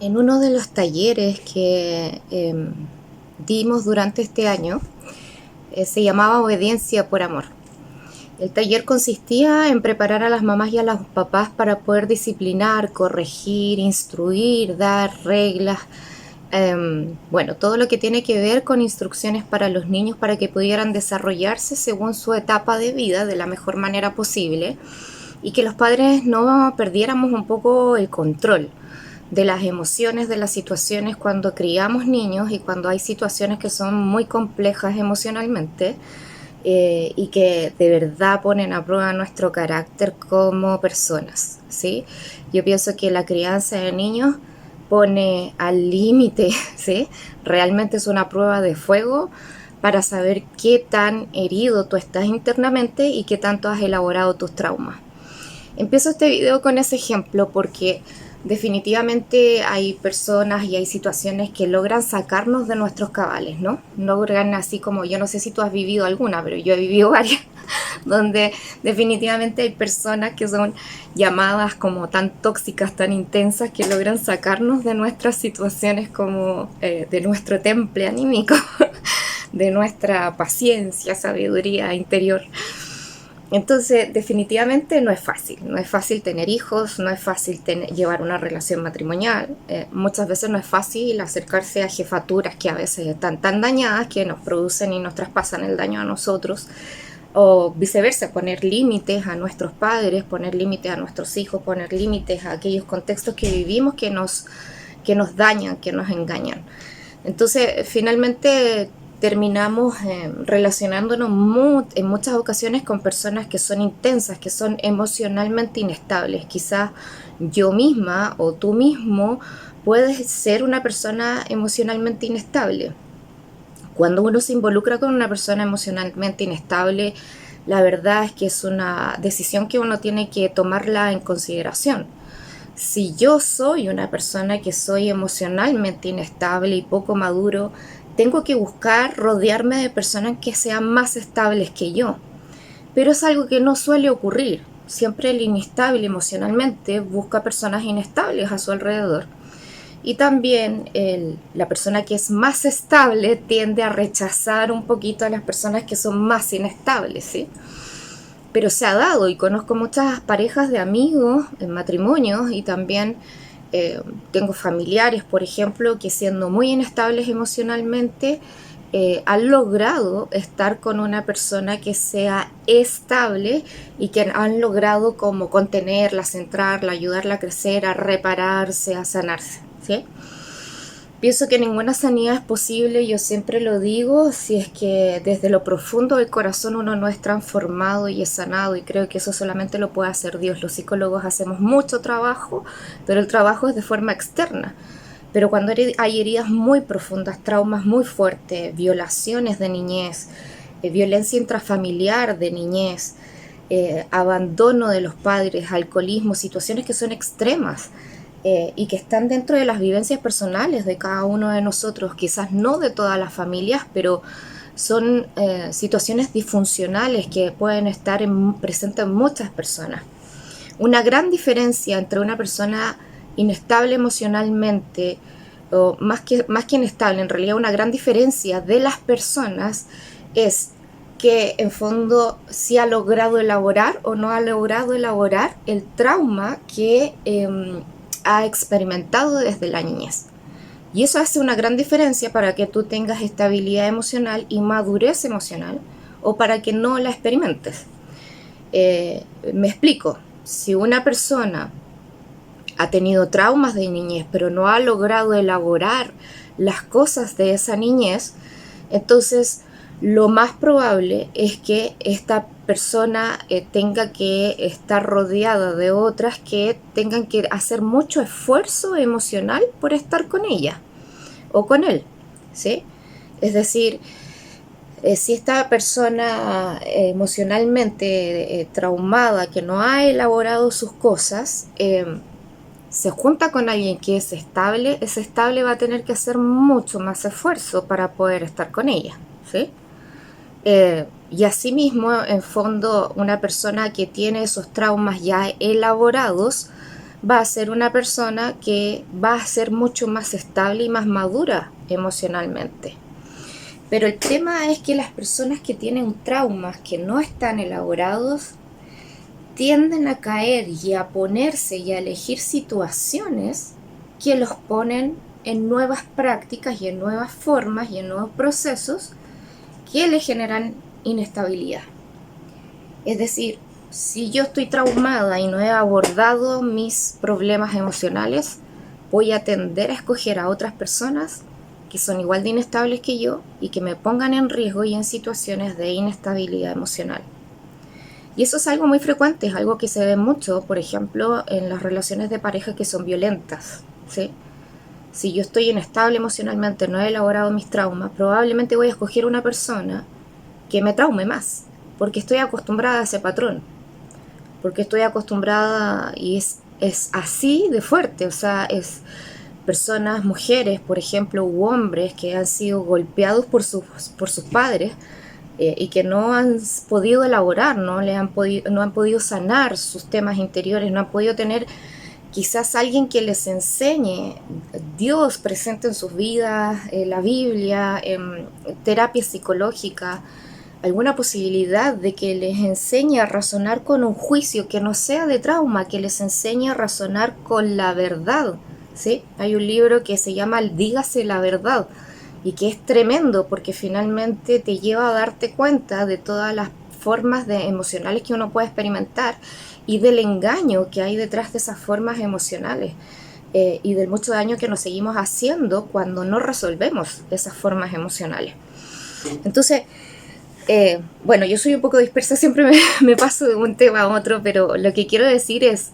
En uno de los talleres que dimos durante este año, se llamaba Obediencia por Amor. El taller consistía en preparar a las mamás y a los papás para poder disciplinar, corregir, instruir, dar reglas, bueno, todo lo que tiene que ver con instrucciones para los niños para que pudieran desarrollarse según su etapa de vida de la mejor manera posible y que los padres no perdiéramos un poco el control de las emociones, de las situaciones cuando criamos niños y cuando hay situaciones que son muy complejas emocionalmente, y que de verdad ponen a prueba nuestro carácter como personas, ¿sí? Yo pienso que la crianza de niños pone al límite, ¿sí? Realmente es una prueba de fuego para saber qué tan herido tú estás internamente y qué tanto has elaborado tus traumas. Empiezo este video con ese ejemplo porque definitivamente hay personas y hay situaciones que logran sacarnos de nuestros cabales, ¿no? Logran así como, yo no sé si tú has vivido alguna, pero yo he vivido varias, donde definitivamente hay personas que son llamadas como tan tóxicas, tan intensas, que logran sacarnos de nuestras situaciones como de nuestro temple anímico, de nuestra paciencia, sabiduría interior. Entonces, definitivamente no es fácil tener hijos, no es fácil llevar una relación matrimonial, muchas veces no es fácil acercarse a jefaturas que a veces están tan dañadas que nos producen y nos traspasan el daño a nosotros, o viceversa, poner límites a nuestros padres, poner límites a nuestros hijos, poner límites a aquellos contextos que vivimos que nos dañan, que nos engañan. Entonces, finalmente terminamos relacionándonos en muchas ocasiones con personas que son intensas, que son emocionalmente inestables. Quizás yo misma o tú mismo puedes ser una persona emocionalmente inestable. Cuando uno se involucra con una persona emocionalmente inestable, la verdad es que es una decisión que uno tiene que tomarla en consideración. Si yo soy una persona que soy emocionalmente inestable y poco maduro, tengo que buscar rodearme de personas que sean más estables que yo. Pero es algo que no suele ocurrir. Siempre el inestable emocionalmente busca personas inestables a su alrededor. Y también la persona que es más estable tiende a rechazar un poquito a las personas que son más inestables, ¿sí? Pero se ha dado y conozco muchas parejas de amigos en matrimonios y también tengo familiares, por ejemplo, que siendo muy inestables emocionalmente, han logrado estar con una persona que sea estable y que han logrado como contenerla, centrarla, ayudarla a crecer, a repararse, a sanarse, ¿sí? Pienso que ninguna sanidad es posible, yo siempre lo digo, si es que desde lo profundo del corazón uno no es transformado y es sanado, y creo que eso solamente lo puede hacer Dios. Los psicólogos hacemos mucho trabajo, pero el trabajo es de forma externa. Pero cuando hay heridas muy profundas, traumas muy fuertes, violaciones de niñez, violencia intrafamiliar de niñez, abandono de los padres, alcoholismo, situaciones que son extremas, y que están dentro de las vivencias personales de cada uno de nosotros, quizás no de todas las familias, pero son situaciones disfuncionales que pueden estar presentes en muchas personas. Una gran diferencia entre una persona inestable emocionalmente, o más que inestable, en realidad una gran diferencia de las personas es que en fondo si ha logrado elaborar o no ha logrado elaborar el trauma que ha experimentado desde la niñez. Y eso hace una gran diferencia para que tú tengas estabilidad emocional y madurez emocional, o para que no la experimentes. Me explico. Si una persona ha tenido traumas de niñez, pero no ha logrado elaborar las cosas de esa niñez, entonces lo más probable es que esta persona tenga que estar rodeada de otras que tengan que hacer mucho esfuerzo emocional por estar con ella o con él, ¿sí? Es decir, si esta persona emocionalmente traumada, que no ha elaborado sus cosas, se junta con alguien que es estable, ese estable va a tener que hacer mucho más esfuerzo para poder estar con ella, ¿sí? Y asimismo, en fondo, una persona que tiene esos traumas ya elaborados va a ser una persona que va a ser mucho más estable y más madura emocionalmente. Pero el tema es que las personas que tienen traumas que no están elaborados tienden a caer y a ponerse y a elegir situaciones que los ponen en nuevas prácticas y en nuevas formas y en nuevos procesos que le generan inestabilidad. Es decir, si yo estoy traumada y no he abordado mis problemas emocionales, voy a tender a escoger a otras personas que son igual de inestables que yo y que me pongan en riesgo y en situaciones de inestabilidad emocional. Y eso es algo muy frecuente, es algo que se ve mucho, por ejemplo, en las relaciones de pareja que son violentas, ¿sí? Si yo estoy inestable emocionalmente, no he elaborado mis traumas, probablemente voy a escoger una persona que me traume más, porque estoy acostumbrada a ese patrón, porque estoy acostumbrada y es así de fuerte, o sea, es personas, mujeres, por ejemplo, u hombres que han sido golpeados por sus padres y que no han podido elaborar, no han podido sanar sus temas interiores, no han podido tener quizás alguien que les enseñe Dios presente en sus vidas, la Biblia, terapia psicológica, alguna posibilidad de que les enseñe a razonar con un juicio que no sea de trauma, que les enseñe a razonar con la verdad, ¿sí? Hay un libro que se llama Dígase la verdad y que es tremendo porque finalmente te lleva a darte cuenta de todas las formas emocionales que uno puede experimentar y del engaño que hay detrás de esas formas emocionales y del mucho daño que nos seguimos haciendo cuando no resolvemos esas formas emocionales. Entonces, bueno, yo soy un poco dispersa, siempre me paso de un tema a otro, pero lo que quiero decir es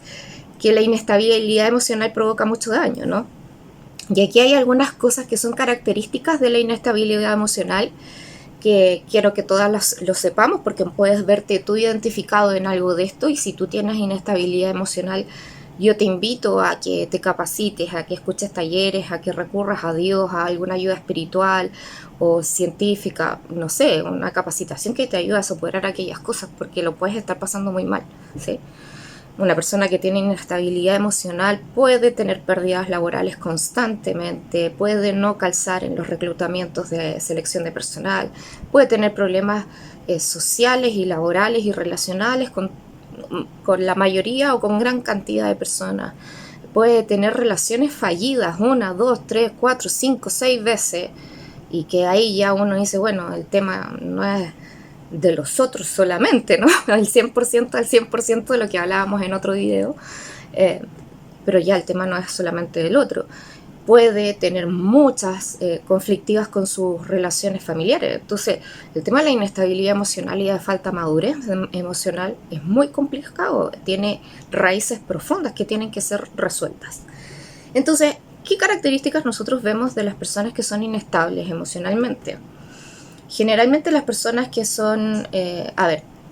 que la inestabilidad emocional provoca mucho daño, ¿no? Y aquí hay algunas cosas que son características de la inestabilidad emocional que quiero que todas lo sepamos porque puedes verte tú identificado en algo de esto y si tú tienes inestabilidad emocional, yo te invito a que te capacites, a que escuches talleres, a que recurras a Dios, a alguna ayuda espiritual o científica, no sé, una capacitación que te ayude a superar aquellas cosas porque lo puedes estar pasando muy mal, ¿sí? Una persona que tiene inestabilidad emocional puede tener pérdidas laborales constantemente, puede no calzar en los reclutamientos de selección de personal, puede tener problemas sociales y laborales y relacionales con la mayoría o con gran cantidad de personas. Puede tener relaciones fallidas 1, 2, 3, 4, 5, 6 veces y que ahí ya uno dice, bueno, el tema no es de los otros solamente, ¿no? Al 100% de lo que hablábamos en otro video, pero ya el tema no es solamente del otro. Puede tener muchas conflictivas con sus relaciones familiares. Entonces, el tema de la inestabilidad emocional y de falta de madurez emocional es muy complicado, tiene raíces profundas que tienen que ser resueltas. Entonces, ¿qué características nosotros vemos de las personas que son inestables emocionalmente? Generalmente las personas que son,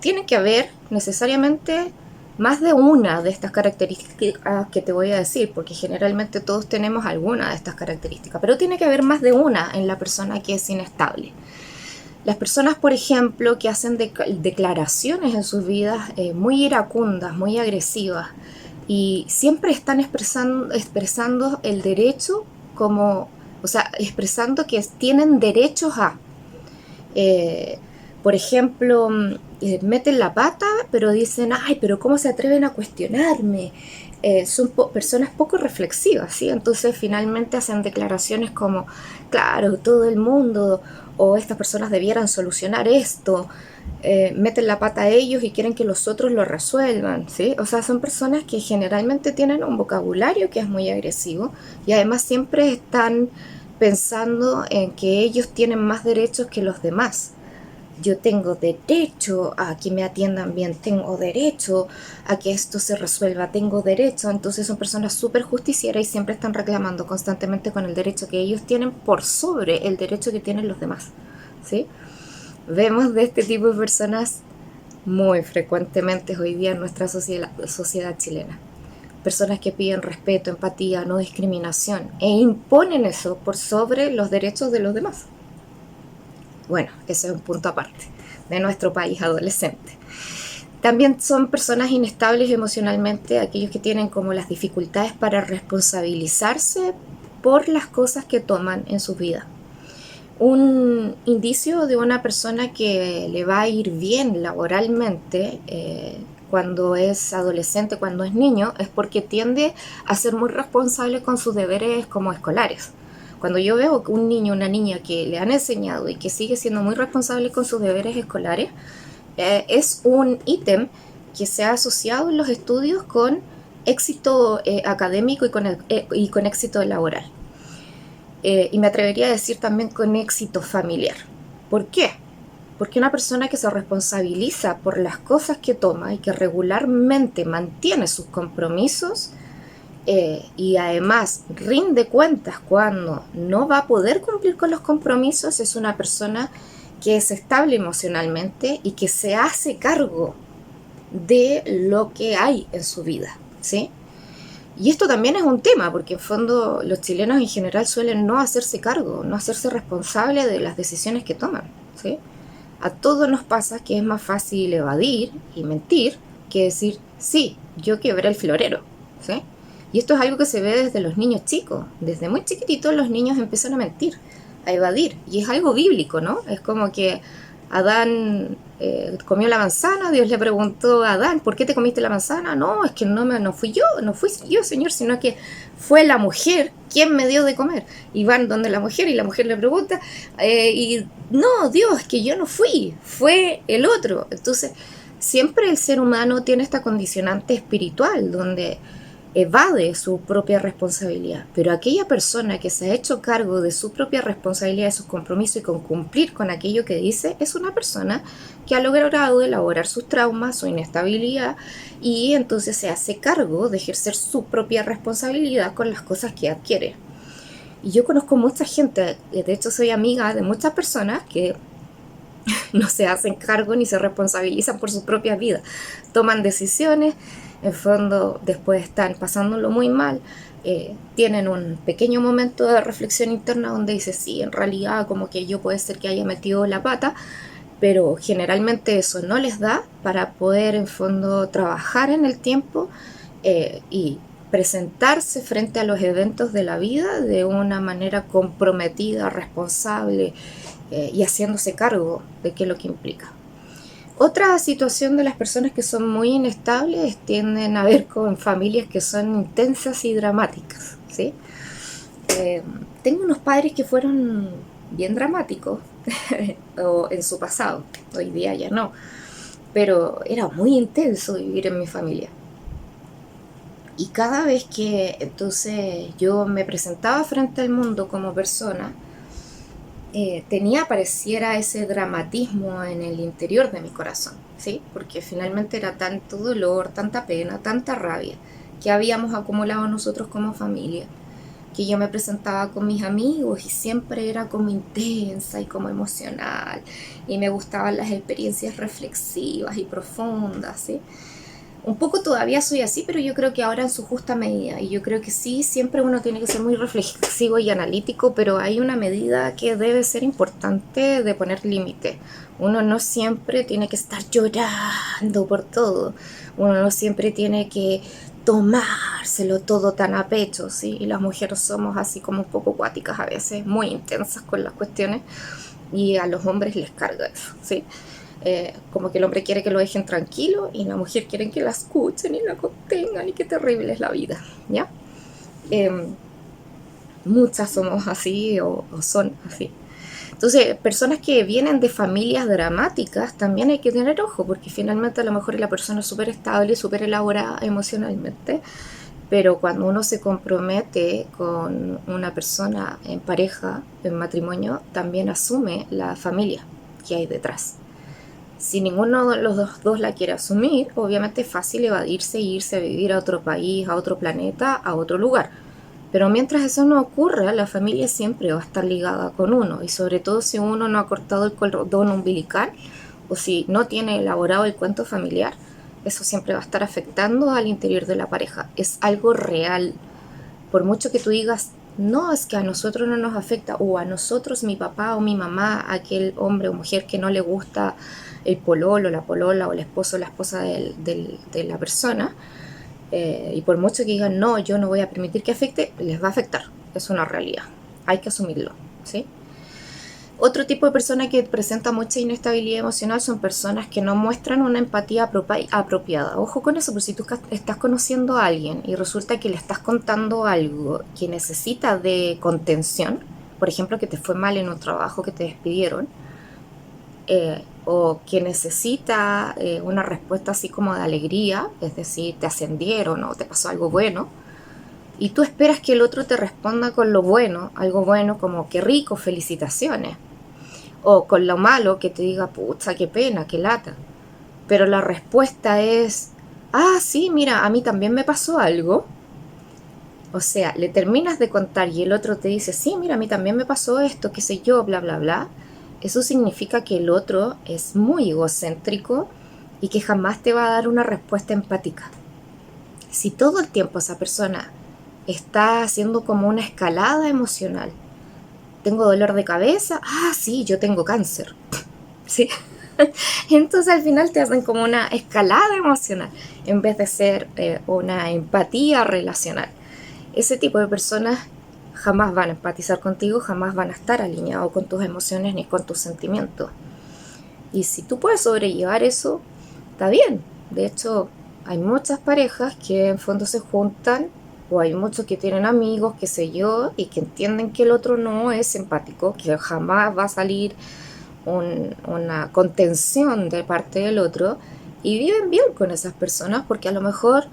tiene que haber necesariamente más de una de estas características que te voy a decir, porque generalmente todos tenemos alguna de estas características, pero tiene que haber más de una en la persona que es inestable. Las personas, por ejemplo, que hacen declaraciones en sus vidas muy iracundas, muy agresivas, y siempre están expresando el derecho como, o sea, expresando que tienen derechos a... por ejemplo, meten la pata, pero dicen, ay, pero ¿cómo se atreven a cuestionarme? Son personas poco reflexivas, ¿sí? Entonces finalmente hacen declaraciones como, claro, todo el mundo o estas personas debieran solucionar esto, meten la pata a ellos y quieren que los otros lo resuelvan, ¿sí? O sea, son personas que generalmente tienen un vocabulario que es muy agresivo y además siempre están pensando en que ellos tienen más derechos que los demás. Yo tengo derecho a que me atiendan bien, tengo derecho a que esto se resuelva, tengo derecho. Entonces son personas súper justicieras y siempre están reclamando constantemente con el derecho que ellos tienen por sobre el derecho que tienen los demás, ¿sí? Vemos de este tipo de personas muy frecuentemente hoy día en nuestra sociedad chilena. Personas que piden respeto, empatía, no discriminación e imponen eso por sobre los derechos de los demás. Bueno, ese es un punto aparte de nuestro país adolescente. También son personas inestables emocionalmente, aquellos que tienen como las dificultades para responsabilizarse por las cosas que toman en su vida. Un indicio de una persona que le va a ir bien laboralmente cuando es adolescente, cuando es niño, es porque tiende a ser muy responsable con sus deberes como escolares. Cuando yo veo que un niño o una niña que le han enseñado y que sigue siendo muy responsable con sus deberes escolares, es un ítem que se ha asociado en los estudios con éxito académico y con éxito laboral. Y me atrevería a decir también con éxito familiar. ¿Por qué? Porque una persona que se responsabiliza por las cosas que toma y que regularmente mantiene sus compromisos y además rinde cuentas cuando no va a poder cumplir con los compromisos, es una persona que es estable emocionalmente y que se hace cargo de lo que hay en su vida, ¿sí? Y esto también es un tema, porque en fondo los chilenos en general suelen no hacerse cargo, no hacerse responsable de las decisiones que toman, ¿sí? A todos nos pasa que es más fácil evadir y mentir que decir, sí, yo quebré el florero, ¿sí? Y esto es algo que se ve desde los niños chicos. Desde muy chiquititos los niños empiezan a mentir, a evadir. Y es algo bíblico, ¿no? Es como que Adán comió la manzana, Dios le preguntó a Adán, ¿por qué te comiste la manzana? No, es que no fui yo, Señor, sino que fue la mujer quien me dio de comer. Y van donde la mujer y la mujer le pregunta, y no, Dios, es que yo no fui, fue el otro. Entonces, siempre el ser humano tiene esta condicionante espiritual donde evade su propia responsabilidad, pero aquella persona que se ha hecho cargo de su propia responsabilidad, de sus compromisos y con cumplir con aquello que dice, es una persona que ha logrado elaborar sus traumas, su inestabilidad, y entonces se hace cargo de ejercer su propia responsabilidad con las cosas que adquiere. Y yo conozco mucha gente, de hecho soy amiga de muchas personas que no se hacen cargo ni se responsabilizan por sus propias vidas, toman decisiones, en fondo después están pasándolo muy mal, tienen un pequeño momento de reflexión interna donde dice, sí, en realidad como que yo puede ser que haya metido la pata, pero generalmente eso no les da para poder en fondo trabajar en el tiempo y presentarse frente a los eventos de la vida de una manera comprometida, responsable y haciéndose cargo de qué es lo que implica. Otra situación de las personas que son muy inestables tienden a ver con familias que son intensas y dramáticas, ¿sí? Tengo unos padres que fueron bien dramáticos o en su pasado, hoy día ya no, pero era muy intenso vivir en mi familia. Y cada vez que entonces yo me presentaba frente al mundo como persona, pareciera ese dramatismo en el interior de mi corazón, ¿sí? Porque finalmente era tanto dolor, tanta pena, tanta rabia que habíamos acumulado nosotros como familia, que yo me presentaba con mis amigos y siempre era como intensa y como emocional y me gustaban las experiencias reflexivas y profundas, ¿sí? Un poco todavía soy así, pero yo creo que ahora en su justa medida. Y yo creo que sí, siempre uno tiene que ser muy reflexivo y analítico, pero hay una medida que debe ser importante de poner límite. Uno no siempre tiene que estar llorando por todo. Uno no siempre tiene que tomárselo todo tan a pecho, ¿sí? Y las mujeres somos así como un poco cuáticas a veces, muy intensas con las cuestiones, y a los hombres les carga eso, ¿sí? Como que el hombre quiere que lo dejen tranquilo y la mujer quiere que la escuchen y la contengan y qué terrible es la vida, ¿ya? Muchas somos así o son así. Entonces, personas que vienen de familias dramáticas también hay que tener ojo, porque finalmente a lo mejor la persona es súper estable, súper elaborada emocionalmente, pero cuando uno se compromete con una persona en pareja, en matrimonio, también asume la familia que hay detrás. Si ninguno de los dos la quiere asumir, obviamente es fácil evadirse e irse a vivir a otro país, a otro planeta, a otro lugar. Pero mientras eso no ocurra, la familia siempre va a estar ligada con uno, y sobre todo si uno no ha cortado el cordón umbilical o si no tiene elaborado el cuento familiar, eso siempre va a estar afectando al interior de la pareja. Es algo real. Por mucho que tú digas, no, es que a nosotros no nos afecta, o a nosotros, mi papá o mi mamá, aquel hombre o mujer que no le gusta el pololo, la polola o el esposo o la esposa de la persona, y por mucho que digan, no, yo no voy a permitir que afecte, les va a afectar, es una realidad, hay que asumirlo, ¿sí? Otro tipo de persona que presenta mucha inestabilidad emocional son personas que no muestran una empatía apropiada. Ojo con eso, porque si tú estás conociendo a alguien y resulta que le estás contando algo que necesita de contención, por ejemplo, que te fue mal en un trabajo, que te despidieron, o que necesita una respuesta así como de alegría, es decir, te ascendieron o te pasó algo bueno, y tú esperas que el otro te responda con lo bueno, algo bueno como qué rico, felicitaciones, o con lo malo que te diga, pucha, qué pena, qué lata. Pero la respuesta es, ah, sí, mira, a mí también me pasó algo. O sea, le terminas de contar y el otro te dice, sí, mira, a mí también me pasó esto, qué sé yo, bla, bla, bla. Eso significa que el otro es muy egocéntrico y que jamás te va a dar una respuesta empática. Si todo el tiempo esa persona está haciendo como una escalada emocional, tengo dolor de cabeza, ah, sí, yo tengo cáncer, ¿sí? Entonces al final te hacen como una escalada emocional en vez de ser una empatía relacional. Ese tipo de personas jamás van a empatizar contigo, jamás van a estar alineados con tus emociones ni con tus sentimientos. Y si tú puedes sobrellevar eso, está bien. De hecho, hay muchas parejas que en fondo se juntan, o hay muchos que tienen amigos, qué sé yo, y que entienden que el otro no es empático, que jamás va a salir una contención de parte del otro, y viven bien con esas personas porque a lo mejor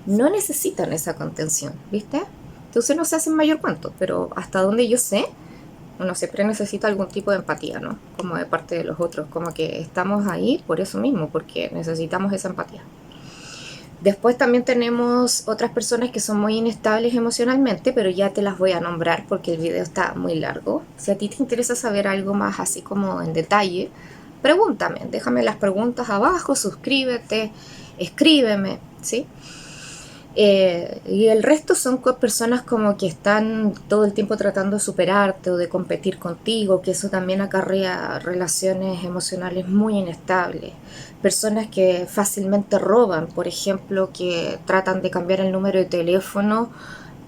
no necesitan esa contención, ¿viste? Entonces no se hacen mayor cuento, pero hasta donde yo sé, uno siempre necesita algún tipo de empatía, ¿no? Como de parte de los otros, como que estamos ahí por eso mismo, porque necesitamos esa empatía. Después también tenemos otras personas que son muy inestables emocionalmente, pero ya te las voy a nombrar porque el video está muy largo. Si a ti te interesa saber algo más así como en detalle, pregúntame, déjame las preguntas abajo, suscríbete, escríbeme, ¿sí? Y el resto son personas como que están todo el tiempo tratando de superarte o de competir contigo, que eso también acarrea relaciones emocionales muy inestables. Personas que fácilmente roban, por ejemplo, que tratan de cambiar el número de teléfono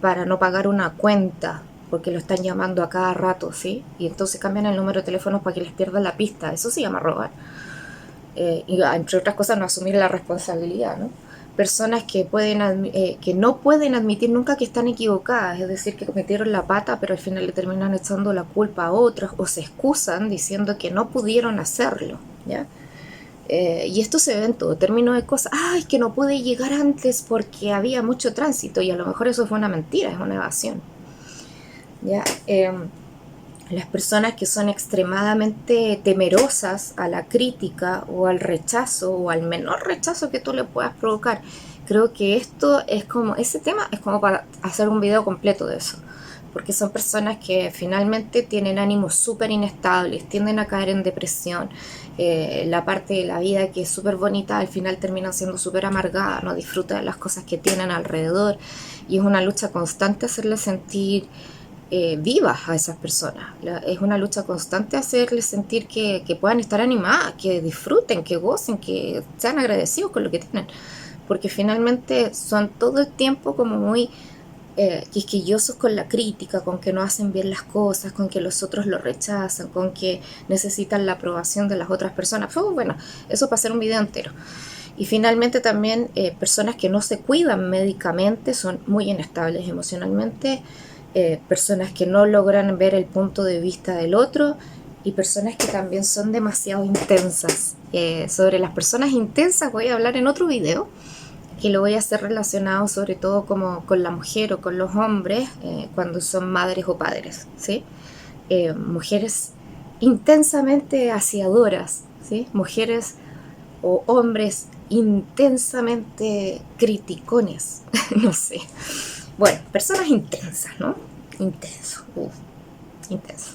para no pagar una cuenta, porque lo están llamando a cada rato, ¿sí? Y entonces cambian el número de teléfono para que les pierdan la pista. Eso se llama robar. Y entre otras cosas no asumir la responsabilidad, ¿no? Personas que que no pueden admitir nunca que están equivocadas, es decir, que cometieron la pata, pero al final le terminan echando la culpa a otros o se excusan diciendo que no pudieron hacerlo, ¿ya? Y esto se ve en todo término de cosas, ay, que no pude llegar antes porque había mucho tránsito, y a lo mejor eso fue una mentira, es una evasión, ¿ya? Las personas que son extremadamente temerosas a la crítica o al rechazo o al menor rechazo que tú le puedas provocar. Creo que esto es como, ese tema es como para hacer un video completo de eso. Porque son personas que finalmente tienen ánimos súper inestables, tienden a caer en depresión. La parte de la vida que es súper bonita al final termina siendo súper amargada, no disfruta de las cosas que tienen alrededor. Y es una lucha constante hacerles sentir vivas a esas personas. Es una lucha constante hacerles sentir que puedan estar animadas, que disfruten, que gocen, que sean agradecidos con lo que tienen, porque finalmente son todo el tiempo como muy quisquillosos con la crítica, con que no hacen bien las cosas, con que los otros lo rechazan, con que necesitan la aprobación de las otras personas. Bueno, eso para hacer un video entero. Y finalmente también personas que no se cuidan médicamente son muy inestables emocionalmente, personas que no logran ver el punto de vista del otro, y personas que también son demasiado intensas. Sobre las personas intensas voy a hablar en otro video, que lo voy a hacer relacionado sobre todo como con la mujer o con los hombres cuando son madres o padres, ¿sí? Mujeres intensamente asiadoras, ¿sí? Mujeres o hombres intensamente criticones, no sé. Bueno, personas intensas, ¿no? Intenso, intenso.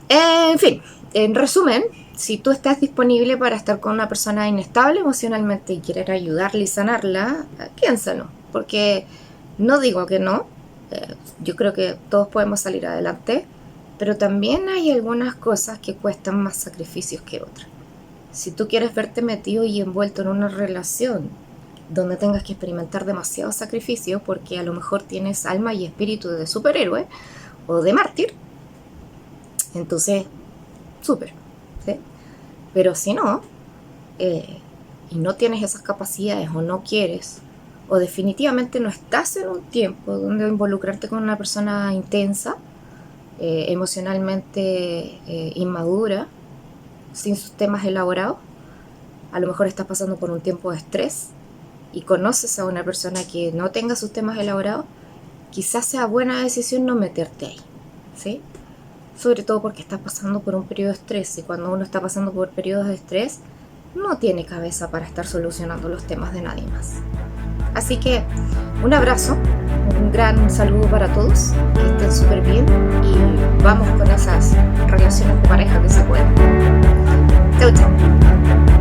En fin, en resumen, si tú estás disponible para estar con una persona inestable emocionalmente y querer ayudarla y sanarla, piénsalo, porque no digo que no, Yo creo que todos podemos salir adelante, pero también hay algunas cosas que cuestan más sacrificios que otras. Si tú quieres verte metido y envuelto en una relación donde tengas que experimentar demasiado sacrificio, porque a lo mejor tienes alma y espíritu de superhéroe o de mártir, entonces, súper, ¿sí? Pero si no, y no tienes esas capacidades o no quieres, o definitivamente no estás en un tiempo donde involucrarte con una persona intensa, emocionalmente inmadura, sin sus temas elaborados, a lo mejor estás pasando por un tiempo de estrés y conoces a una persona que no tenga sus temas elaborados, quizás sea buena decisión no meterte ahí, ¿sí? Sobre todo porque estás pasando por un periodo de estrés, y cuando uno está pasando por periodos de estrés no tiene cabeza para estar solucionando los temas de nadie más. Así que un abrazo, un gran saludo para todos, que estén súper bien y vamos con esas relaciones de pareja que se pueden. Chau, chau.